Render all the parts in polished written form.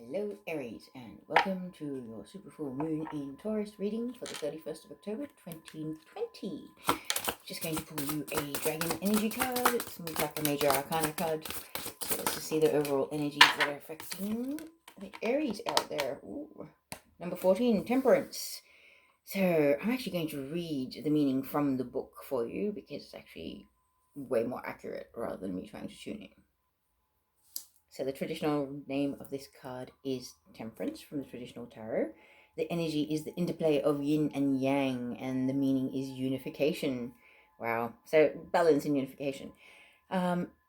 Hello Aries, and welcome to your super full moon in Taurus reading for the 31st of October 2020. Just going to pull you a dragon energy card. It's like a major arcana card. So let's just see the overall energies that are affecting the Aries out there. Ooh. Number 14, Temperance. So I'm actually going to read the meaning from the book for you because it's actually way more accurate rather than me trying to tune in. So the traditional name of this card is Temperance from the traditional tarot. The energy is the interplay of yin and yang, and the meaning is unification. Wow. So balance and unification.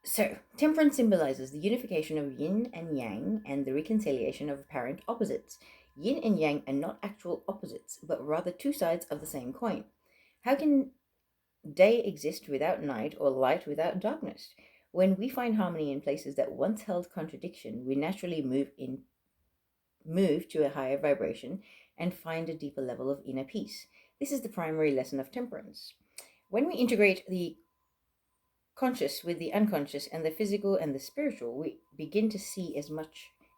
So Temperance symbolizes the unification of yin and yang and the reconciliation of apparent opposites. Yin and yang are not actual opposites, but rather two sides of the same coin. How can day exist without night or light without darkness? When we find harmony in places that once held contradiction, we naturally move to a higher vibration and find a deeper level of inner peace. This is the primary lesson of temperance. When we integrate the conscious with the unconscious and the physical and the spiritual, we begin to see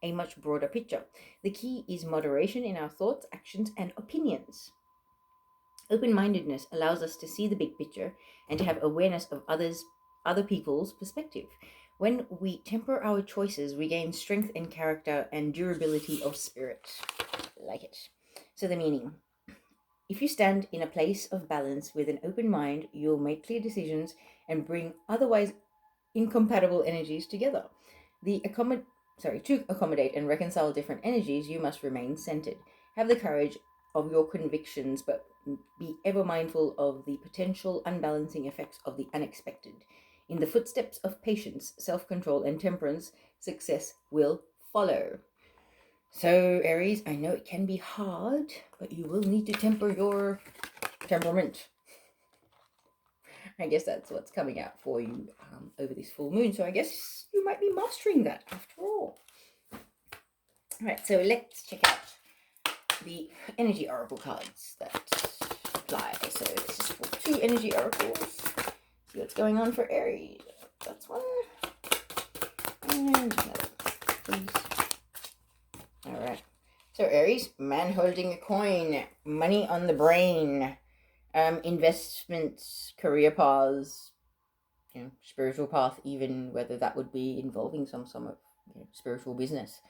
a much broader picture. The key is moderation in our thoughts, actions, and opinions. Open-mindedness allows us to see the big picture and to have awareness of other people's perspective. When we temper our choices, we gain strength and character and durability of spirit. Like it. So the meaning. If you stand in a place of balance with an open mind, you'll make clear decisions and bring otherwise incompatible energies together. To accommodate and reconcile different energies, you must remain centered. Have the courage of your convictions, but be ever mindful of the potential unbalancing effects of the unexpected. In the footsteps of patience, self-control, and temperance, success will follow. So, Aries, I know it can be hard, but you will need to temper your temperament. I guess that's what's coming out for you over this full moon. So I guess you might be mastering that after all. All right, so let's check out the energy oracle cards that apply. So this is for 2 energy oracles. See what's going on for Aries. That's one. And another, please. All right. So Aries, man holding a coin, money on the brain, investments, career paths, spiritual path, even whether that would be involving some of spiritual business,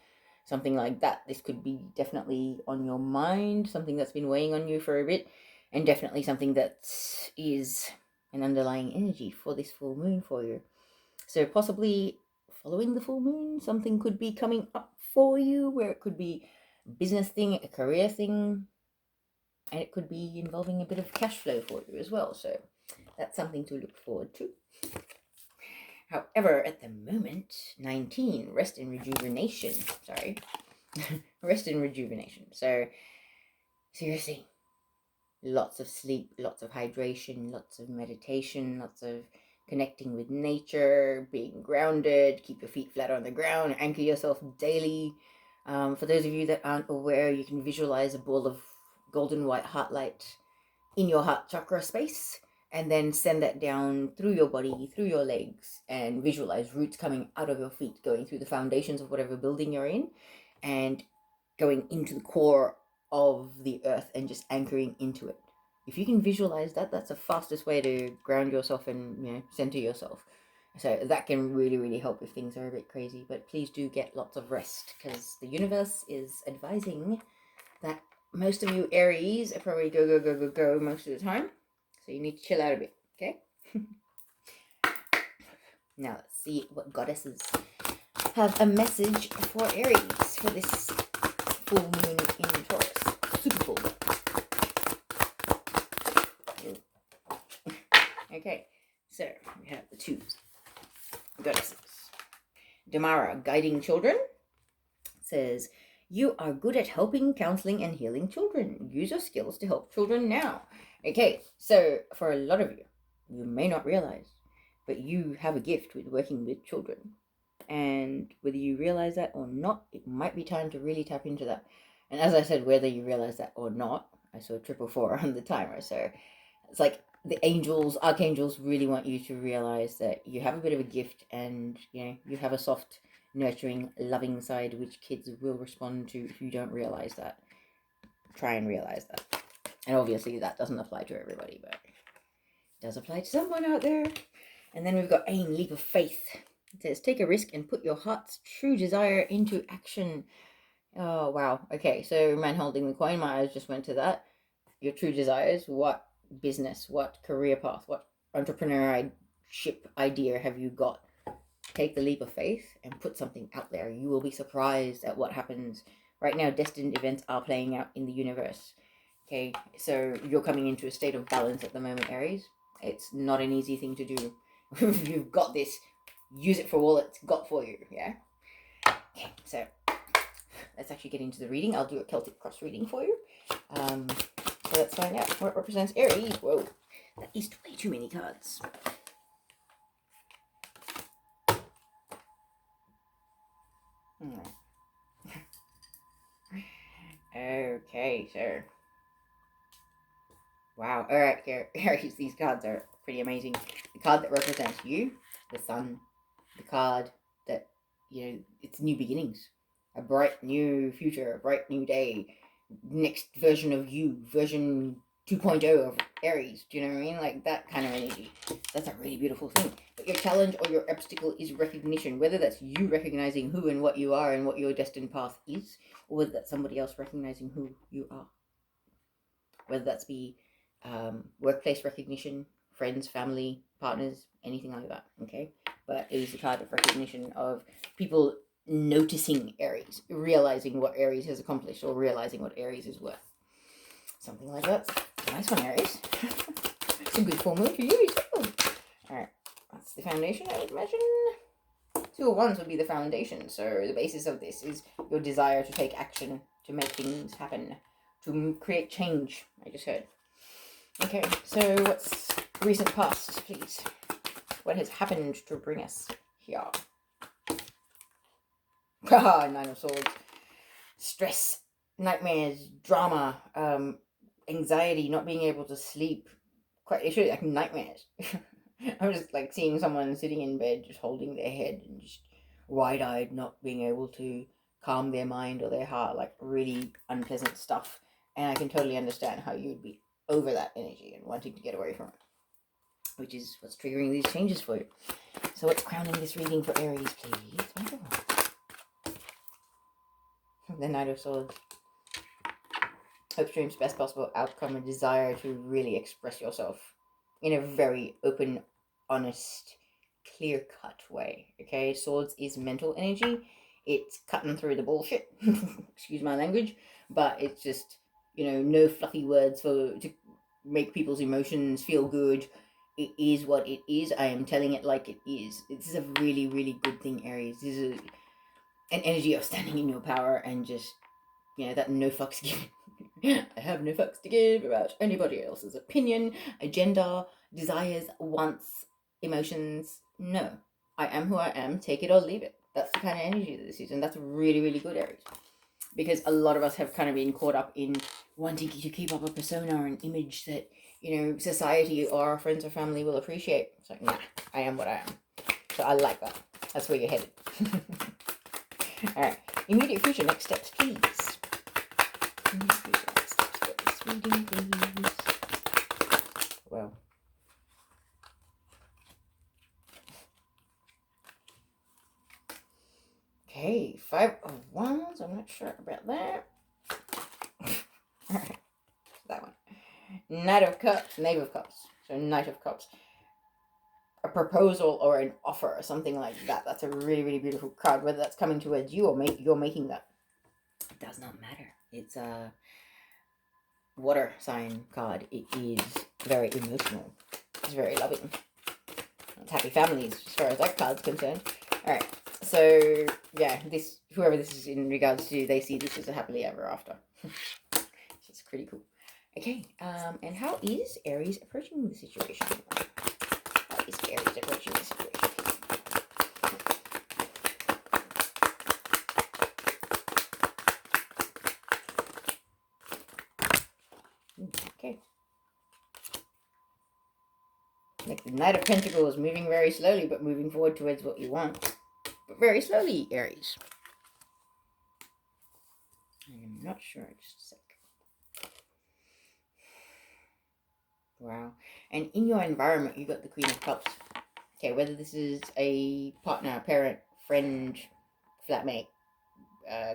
something like that. This could be definitely on your mind, something that's been weighing on you for a bit, and definitely something that is an underlying energy for this full moon for you. So possibly following the full moon, something could be coming up for you where it could be a business thing, a career thing, and it could be involving a bit of cash flow for you as well. So that's something to look forward to. However, at the moment, 19, rest and rejuvenation. Sorry. Rest and rejuvenation. So, seriously, lots of sleep, lots of hydration, lots of meditation, lots of connecting with nature, being grounded, keep your feet flat on the ground, anchor yourself daily. For those of you that aren't aware, you can visualize a ball of golden white heart light in your heart chakra space, and then send that down through your body, through your legs, and visualize roots coming out of your feet, going through the foundations of whatever building you're in, and going into the core of the earth and just anchoring into it. If you can visualize that, that's the fastest way to ground yourself and center yourself. So that can really, really help if things are a bit crazy. But please do get lots of rest, because the universe is advising that most of you Aries are probably go most of the time. So you need to chill out a bit, okay? Now let's see what goddesses have a message for Aries for this full moon in Taurus. Super full moon. Okay, so we have the 2 goddesses. Damara, guiding children, says, you are good at helping, counseling, and healing children. Use your skills to help children now. Okay, so for a lot of you, you may not realize, but you have a gift with working with children. And whether you realize that or not, it might be time to really tap into that. And as I said, whether you realize that or not, I saw 444 on the timer. So it's like the angels, archangels really want you to realize that you have a bit of a gift, and you have a soft nurturing, loving side, which kids will respond to if you don't realize that. Try and realize that. And obviously that doesn't apply to everybody, but it does apply to someone out there. And then we've got aim, leap of faith. It says, take a risk and put your heart's true desire into action. Oh, wow. Okay, so man holding the coin, my eyes just went to that. Your true desires, what business, what career path, what entrepreneurship idea have you got? Take the leap of faith and put something out there. You will be surprised at what happens. Right now, destined events are playing out in the universe. Okay, so you're coming into a state of balance at the moment, Aries. It's not an easy thing to do. You've got this. Use it for all it's got for you, yeah? Okay, so let's actually get into the reading. I'll do a Celtic cross reading for you. So let's find out what represents Aries. Whoa, that is way too many cards. Okay, so wow. All right, Aries, these cards are pretty amazing. The card that represents you, the sun. The card that, it's new beginnings, a bright new future, a bright new day, next version of you, version 2.0 of Aries. Do you know what I mean? Like that kind of energy. That's a really beautiful thing. But your challenge or your obstacle is recognition, whether that's you recognizing who and what you are and what your destined path is, or whether that's somebody else recognizing who you are. Whether that's be workplace recognition, friends, family, partners, anything like that, okay? But it is a card of recognition of people noticing Aries, realizing what Aries has accomplished, or realizing what Aries is worth. Something like that. Nice one, Aries. Some good full moon for you as well. Alright, that's the foundation, I would imagine. 2 of Wands would be the foundation, so the basis of this is your desire to take action, to make things happen, to create change, I just heard. Okay, so what's recent past, please? What has happened to bring us here? Haha, 9 of Swords. Stress, nightmares, drama, anxiety, not being able to sleep. Quite literally, like nightmares. I'm just like seeing someone sitting in bed, just holding their head and just wide-eyed, not being able to calm their mind or their heart, like really unpleasant stuff. And I can totally understand how you'd be over that energy and wanting to get away from it, which is what's triggering these changes for you. So what's crowning this reading for Aries, please? The Knight of Swords. Hopes, dreams, best possible outcome, and desire to really express yourself in a very open, honest, clear-cut way, okay? Swords is mental energy. It's cutting through the bullshit. Excuse my language. But it's just, no fluffy words to make people's emotions feel good. It is what it is. I am telling it like it is. This is a really, really good thing, Aries. This is an energy of standing in your power and just, that no fucks given. I have no fucks to give about anybody else's opinion, agenda, desires, wants, emotions. No. I am who I am. Take it or leave it. That's the kind of energy that this is. And that's really, really good, Aries. Because a lot of us have kind of been caught up in wanting to keep up a persona or an image that, society or our friends or family will appreciate. It's like, nah, I am what I am. So I like that. That's where you're headed. Alright. Immediate future, next steps, please. Immediate future, next steps for this reading, please. Well. Okay, 5 of Wands. I'm not sure about that. Alright, that one. Knight of Cups, Knave of Cups. So Knight of Cups. A proposal or an offer or something like that. That's a really, really beautiful card. Whether that's coming towards you or you're making that, it does not matter. It's a water sign card. It is very emotional. It's very loving. It's happy families as far as that card's concerned. Alright, so yeah, whoever this is in regards to, they see this as a happily ever after. It's pretty cool. Okay, and how is Aries approaching the situation? How is Aries approaching the situation? Okay. Like the Knight of Pentacles, moving very slowly, but moving forward towards what you want. but very slowly, Aries. I'm not sure, just a sec. Wow. And in your environment, you got the Queen of Cups. Okay, whether this is a partner, parent, friend, flatmate,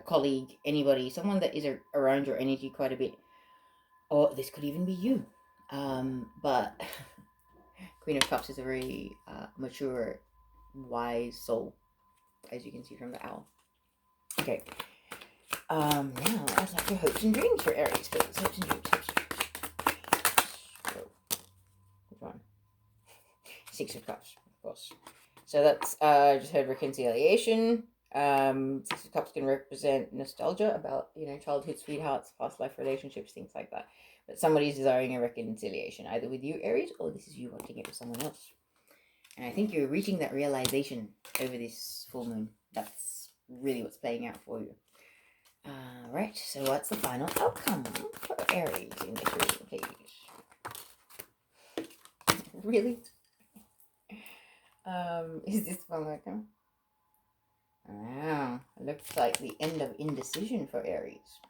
colleague, anybody, someone that is around your energy quite a bit, or this could even be you. But Queen of Cups is a very mature, wise soul, as you can see from the owl. Okay. Now let's have your hopes and dreams for Aries, please. Hopes and dreams. Which one? Six of Cups, of course. So that's just heard reconciliation. Six of Cups can represent nostalgia about, childhood sweethearts, past life relationships, things like that. But somebody's desiring a reconciliation, either with you, Aries, or this is you wanting it with someone else. And I think you're reaching that realization over this full moon. That's really what's playing out for you. Right, so what's the final outcome for Aries in this reading, please? Really? Is this final outcome? Wow, looks like the end of indecision for Aries.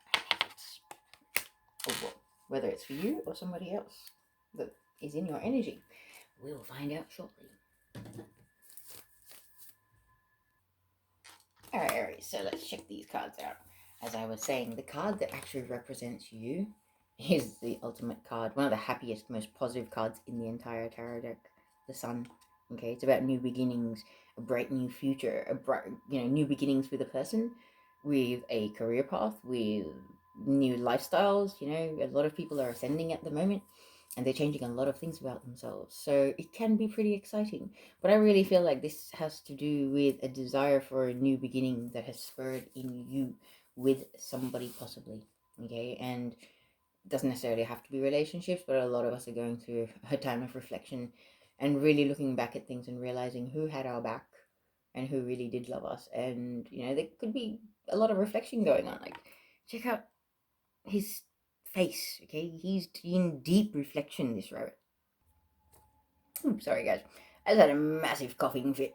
Oh, whether it's for you or somebody else that is in your energy. We'll find out shortly. Alright, Aries, so let's check these cards out. As I was saying, the card that actually represents you is the ultimate card. One of the happiest, most positive cards in the entire tarot deck. The Sun. Okay, it's about new beginnings, a bright new future, a bright, new beginnings with a person, with a career path, with new lifestyles. A lot of people are ascending at the moment, and they're changing a lot of things about themselves. So it can be pretty exciting. But I really feel like this has to do with a desire for a new beginning that has spurred in you with somebody possibly. Okay, and it doesn't necessarily have to be relationships, but a lot of us are going through a time of reflection and really looking back at things and realizing who had our back and who really did love us. And there could be a lot of reflection going on. Like, check out his face. Okay, he's in deep reflection, this rabbit. Sorry guys, I just had a massive coughing fit.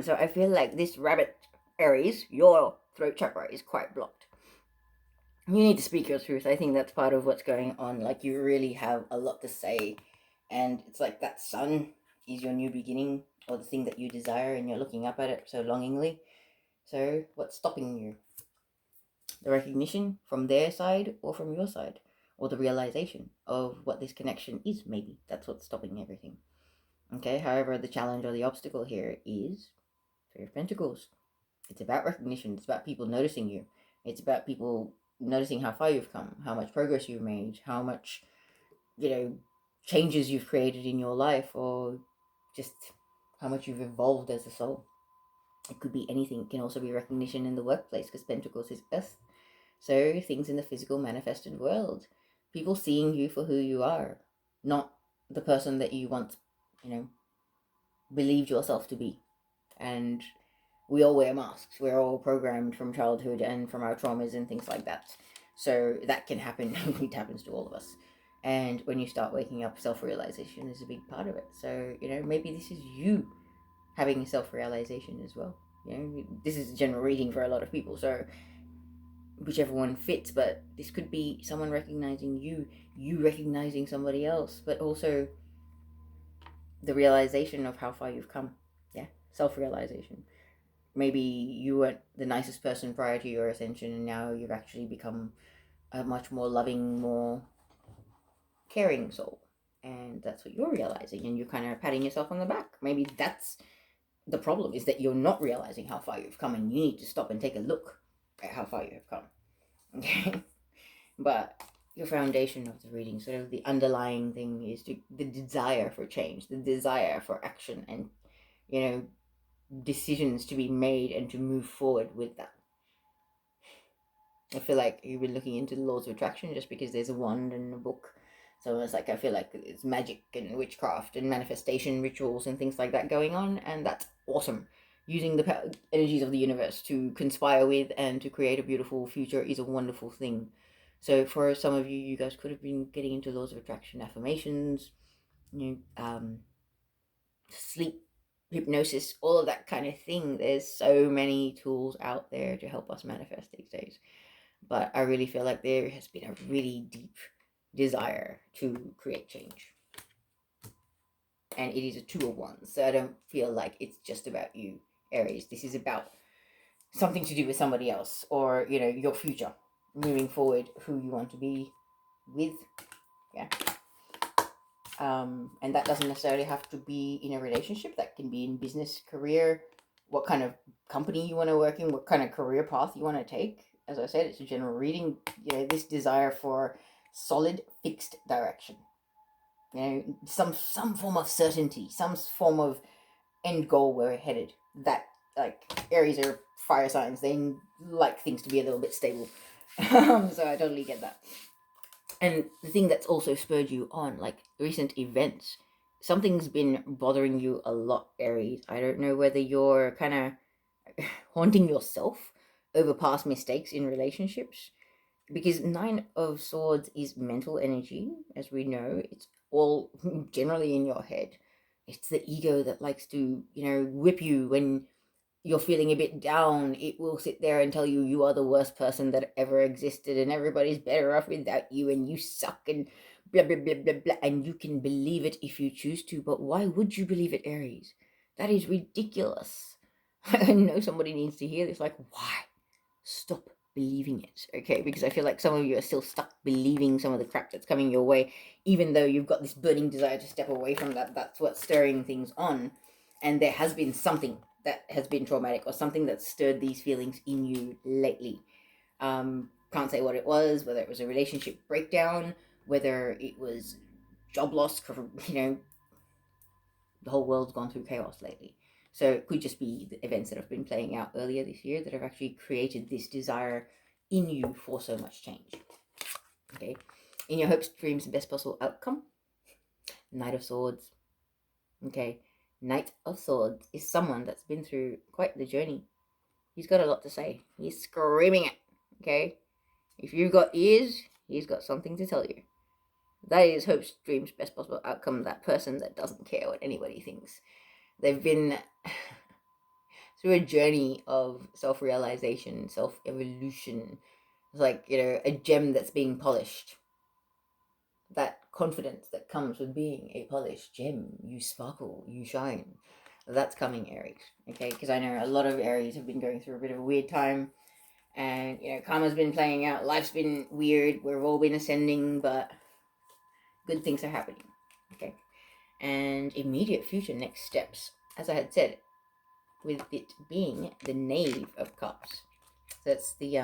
So I feel like this rabbit, Aries, your throat chakra is quite blocked. You need to speak your truth. I think that's part of what's going on. Like, you really have a lot to say, and it's like that sun is your new beginning, or the thing that you desire, and you're looking up at it so longingly. So what's stopping you? The recognition from their side or from your side, or the realization of what this connection is. Maybe that's what's stopping everything. Okay, however, the challenge or the obstacle here is Three of Pentacles. It's about recognition. It's about people noticing you. It's about people noticing how far you've come, how much progress you've made, how much, changes you've created in your life, or just how much you've evolved as a soul. It could be anything. It can also be recognition in the workplace, because Pentacles is Earth. So things in the physical manifested world. People seeing you for who you are, not the person that you once, believed yourself to be. And we all wear masks. We're all programmed from childhood and from our traumas and things like that. So that can happen. It happens to all of us. And when you start waking up, self-realization is a big part of it. So, maybe this is you having self-realization as well. This is a general reading for a lot of people. So whichever one fits, but this could be someone recognizing you recognizing somebody else, but also the realization of how far you've come. Yeah, self-realization. Maybe you weren't the nicest person prior to your ascension, and now you've actually become a much more loving, more caring soul, and that's what you're realizing, and you're kind of patting yourself on the back. Maybe that's the problem, is that you're not realizing how far you've come, and you need to stop and take a look at how far you have come. Okay. But your foundation of the reading, sort of the underlying thing, is the desire for change, the desire for action, and decisions to be made and to move forward with that. I feel like you've been looking into the laws of attraction just because there's a wand and a book. So it's like, I feel like it's magic and witchcraft and manifestation rituals and things like that going on, and that's awesome. Using the energies of the universe to conspire with and to create a beautiful future is a wonderful thing. So for some of you, you guys could have been getting into laws of attraction, affirmations, sleep hypnosis, all of that kind of thing. There's so many tools out there to help us manifest these days. But I really feel like there has been a really deep desire to create change. And it is a 2 of 1. So I don't feel like it's just about you, Aries. This is about something to do with somebody else, or, you know, your future moving forward, who you want to be with. Yeah. And that doesn't necessarily have to be in a relationship. That can be in business, career, what kind of company you want to work in, what kind of career path you want to take. As I said, it's a general reading. You know, this desire for solid, fixed direction. You know, some form of certainty, some form of end goal where we're headed. That, like, Aries are fire signs. They like things to be a little bit stable. So I totally get that. And the thing that's also spurred you on, like recent events, something's been bothering you a lot, Aries. I don't know whether you're kind of haunting yourself over past mistakes in relationships, because 9 of Swords is mental energy, as we know. It's all generally in your head. It's the ego that likes to, you know, whip you when you're feeling a bit down. It will sit there and tell you you are the worst person that ever existed and everybody's better off without you and you suck and blah blah blah blah blah. And you can believe it if you choose to, but why would you believe it, Aries? That is ridiculous. I know somebody needs to hear this. Like, why? Stop believing it, okay? Because I feel like some of you are still stuck believing some of the crap that's coming your way, even though you've got this burning desire to step away from that. That's what's stirring things on. And there has been something that has been traumatic, or something that stirred these feelings in you lately. Can't say what it was, whether it was a relationship breakdown, whether it was job loss, you know, the whole world's gone through chaos lately. So it could just be the events that have been playing out earlier this year that have actually created this desire in you for so much change. Okay. In your hopes, dreams, and best possible outcome, Knight of Swords. Okay. Knight of Swords is someone that's been through quite the journey. He's got a lot to say. He's screaming it. Okay. If you've got ears, he's got something to tell you. That is hopes, dreams, best possible outcome. That person that doesn't care what anybody thinks. They've been through a journey of self-realization, self-evolution. It's like, you know, a gem that's being polished. That confidence that comes with being a polished gem. You sparkle, you shine. That's coming, Aries. Okay, because I know a lot of Aries have been going through a bit of a weird time. And, you know, karma's been playing out. Life's been weird. We've all been ascending, but good things are happening. Okay. And immediate future next steps. As I had said, with it being the Knave of Cups. That's the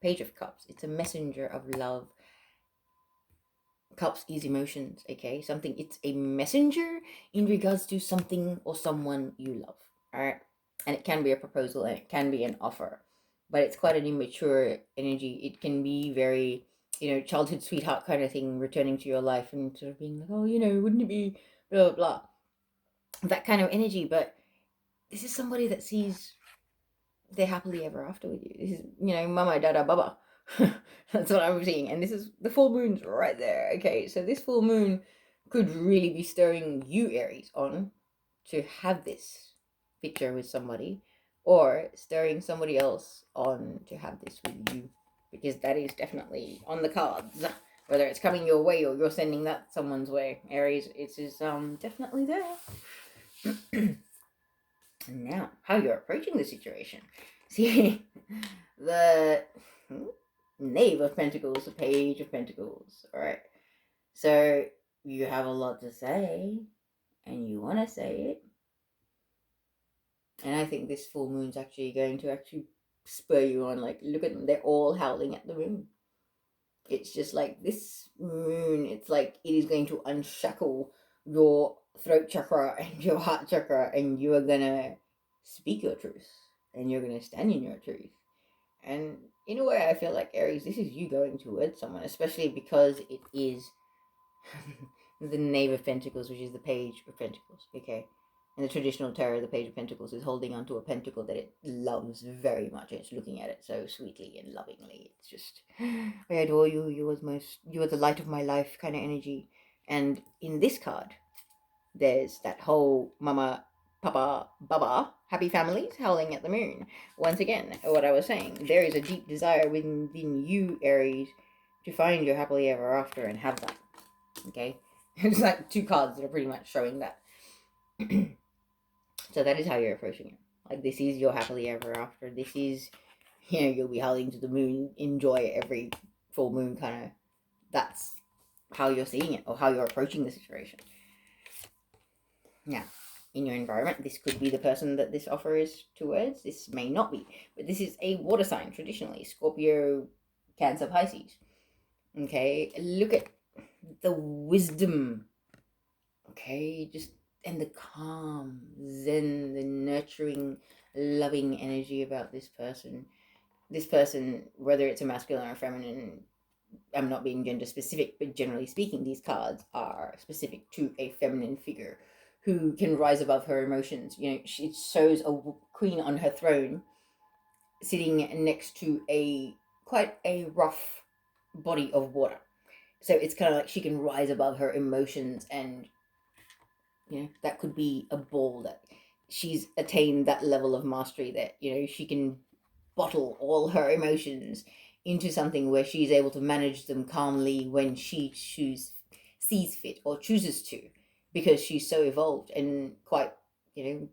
Page of Cups. It's a messenger of love. Cups is emotions, okay? Something, it's a messenger in regards to something or someone you love, all right? And it can be a proposal and it can be an offer, but it's quite an immature energy. It can be very, you know, childhood sweetheart kind of thing, returning to your life and sort of being like, oh, you know, wouldn't it be blah, blah, blah. That kind of energy, but this is somebody that sees they're happily ever after with you. This is, you know, mama, dada, baba. That's what I'm seeing. And this is the full moon's right there. Okay, so this full moon could really be stirring you, Aries, on to have this picture with somebody, or stirring somebody else on to have this with you, because that is definitely on the cards. Whether it's coming your way or you're sending that someone's way, Aries, it is definitely there. And now, how you're approaching the situation. See, the Knave of Pentacles, the Page of Pentacles. All right. So you have a lot to say, and you want to say it. And I think this full moon's actually going to spur you on. Like, look at them; they're all howling at the moon. It's just like this moon. It's like it is going to unshackle your throat chakra and your heart chakra, and you are gonna speak your truth, and you're gonna stand in your truth. And in a way, I feel like, Aries, this is you going towards someone, especially because it is the Knave of Pentacles, which is the Page of Pentacles. Okay. In the traditional tarot, the Page of Pentacles is holding onto a pentacle that it loves very much. It's looking at it so sweetly and lovingly. It's just, I adore you. You are the light of my life kind of energy. And in this card, there's that whole mama, Papa, Baba, happy families, howling at the moon. Once again, what I was saying, there is a deep desire within you, Aries, to find your happily ever after and have that. Okay? It's like two cards that are pretty much showing that. So that is how you're approaching it. Like, this is your happily ever after. This is, you'll be howling to the moon, enjoy every full moon kind of. That's how you're seeing it or how you're approaching the situation. Now, in your environment, this could be the person that this offer is towards. This may not be, but this is a water sign traditionally: Scorpio, Cancer, Pisces. Okay, look at the wisdom. Okay, just and the calm, zen, the nurturing, loving energy about this person. This person, whether it's a masculine or feminine, I'm not being gender specific, but generally speaking, these cards are specific to a feminine figure who can rise above her emotions. It shows a queen on her throne sitting next to quite a rough body of water. So it's kind of like she can rise above her emotions, and that could be a ball that she's attained that level of mastery that she can bottle all her emotions into something where she's able to manage them calmly when she sees fit or chooses to, because she's so evolved and quite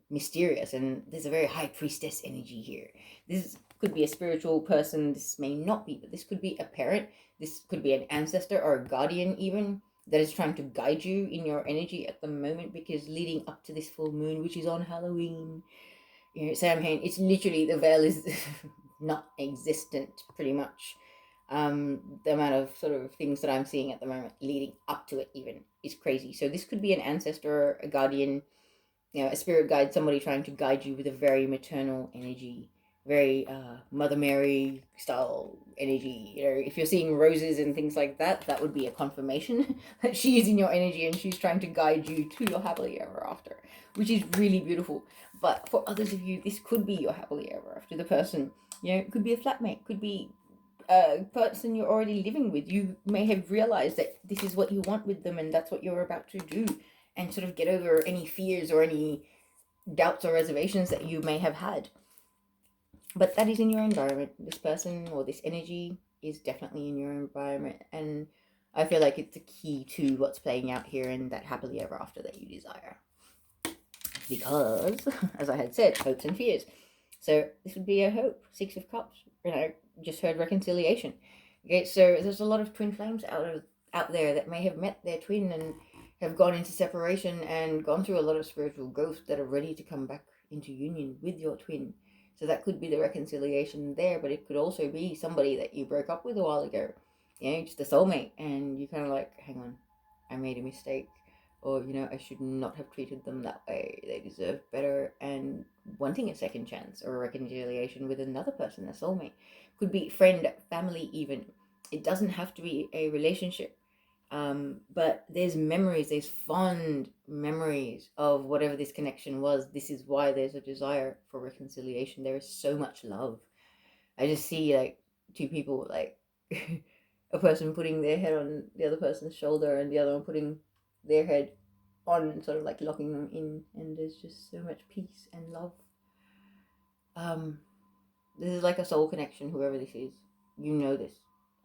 mysterious. And there's a very high priestess energy here. This could be a spiritual person, this may not be, but this could be a parent, this could be an ancestor or a guardian even, that is trying to guide you in your energy at the moment, because leading up to this full moon, which is on Halloween, Sam Hain, it's literally, the veil is not existent, pretty much. The amount of sort of things that I'm seeing at the moment leading up to it even is crazy. So this could be an ancestor, a guardian, a spirit guide, somebody trying to guide you with a very maternal energy, very Mother Mary style energy. If you're seeing roses and things like that, that would be a confirmation that she is in your energy and she's trying to guide you to your happily ever after, which is really beautiful. But for others of you, this could be your happily ever after. The person, it could be a flatmate, could be a person you're already living with. You may have realized that this is what you want with them, and that's what you're about to do, and sort of get over any fears or any doubts or reservations that you may have had. But that is in your environment. This person or this energy is definitely in your environment, and I feel like it's a key to what's playing out here in that happily ever after that you desire. Because, as I had said, hopes and fears. So this would be a hope. 6 of Cups. Just heard reconciliation. Okay, so there's a lot of twin flames out there that may have met their twin and have gone into separation and gone through a lot of spiritual growth that are ready to come back into union with your twin. So that could be the reconciliation there, but it could also be somebody that you broke up with a while ago. Just a soulmate, and you kind of like, hang on, I made a mistake. Or, I should not have treated them that way. They deserve better. And wanting a second chance or a reconciliation with another person, a soulmate. Could be friend, family even. It doesn't have to be a relationship. But there's memories, there's fond memories of whatever this connection was. This is why there's a desire for reconciliation. There is so much love. I just see like two people, like a person putting their head on the other person's shoulder and the other one putting their head on, sort of like locking them in, and there's just so much peace and love. This is like a soul connection, whoever this is. This.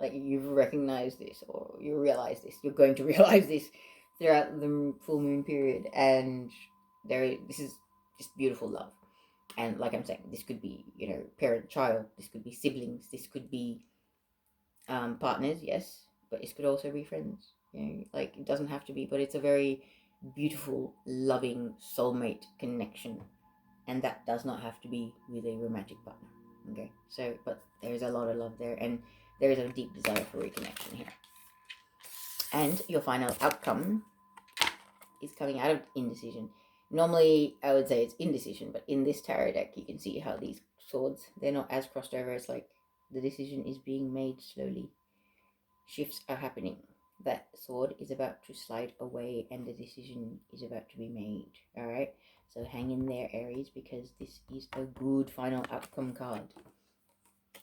Like, you've recognized this, or you realize this. You're going to realize this throughout the full moon period, and this is just beautiful love. And like I'm saying, this could be, parent, child, this could be siblings, this could be partners, yes, but it could also be friends. Like, it doesn't have to be, but it's a very beautiful, loving soulmate connection, and that does not have to be with a romantic partner. Okay, so but there's a lot of love there, and there is a deep desire for reconnection here. And your final outcome is coming out of indecision. Normally, I would say it's indecision, but in this tarot deck, you can see how these swords, they're not as crossed over. It's like the decision is being made slowly. Shifts are happening. That sword is about to slide away, and the decision is about to be made. All right? So hang in there, Aries, because this is a good final outcome card.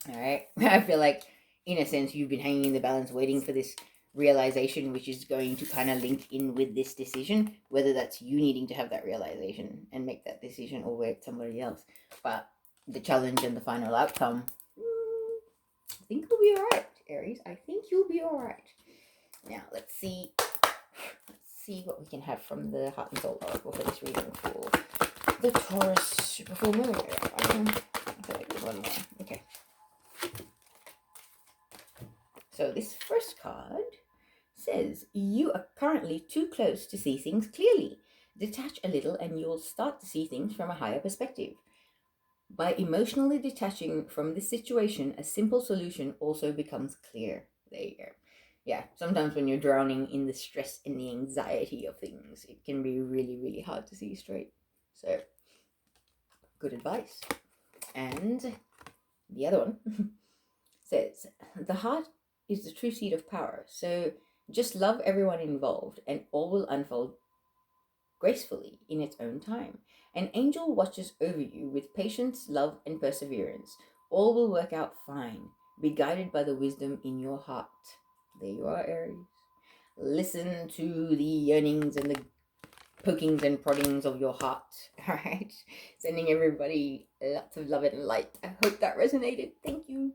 All right? I feel like, in a sense, you've been hanging in the balance, waiting for this realization, which is going to kind of link in with this decision, whether that's you needing to have that realization and make that decision or wait somebody else. But the challenge and the final outcome, I think you'll be all right, Aries. I think you'll be all right. Now, let's see what we can have from the Heart and Soul Oracle for this reading for the Taurus super full moon. I thought I did one more. Okay. So this first card says, you are currently too close to see things clearly. Detach a little and you'll start to see things from a higher perspective. By emotionally detaching from this situation, a simple solution also becomes clear. There you go. Yeah, sometimes when you're drowning in the stress and the anxiety of things, it can be really, really hard to see straight. So, good advice. And the other one says, the heart is the true seat of power. So just love everyone involved and all will unfold gracefully in its own time. An angel watches over you with patience, love, and perseverance. All will work out fine. Be guided by the wisdom in your heart. There you are, Aries. Listen to the yearnings and the pokings and proddings of your heart. All right. Sending everybody lots of love and light. I hope that resonated. Thank you.